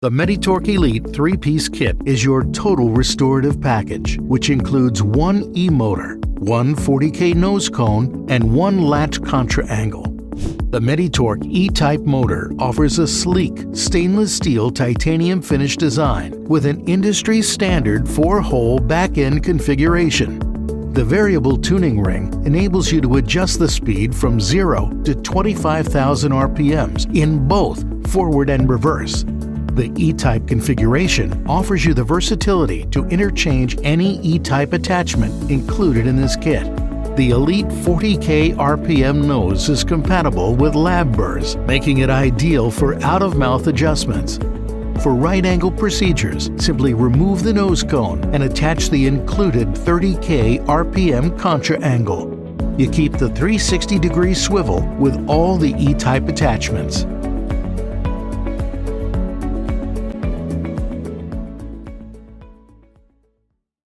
The Meditorque Elite 3-piece kit is your total restorative package, which includes one E-motor, one 40K nose cone, and one latch contra angle. The Meditorque E-type motor offers a sleek, stainless steel titanium finish design with an industry-standard 4-hole back-end configuration. The variable tuning ring enables you to adjust the speed from 0 to 25,000 RPMs in both forward and reverse. The E-type configuration offers you the versatility to interchange any E-type attachment included in this kit. The Elite 40K RPM nose is compatible with lab burrs, making it ideal for out-of-mouth adjustments. For right-angle procedures, simply remove the nose cone and attach the included 30K RPM contra angle. You keep the 360-degree swivel with all the E-type attachments.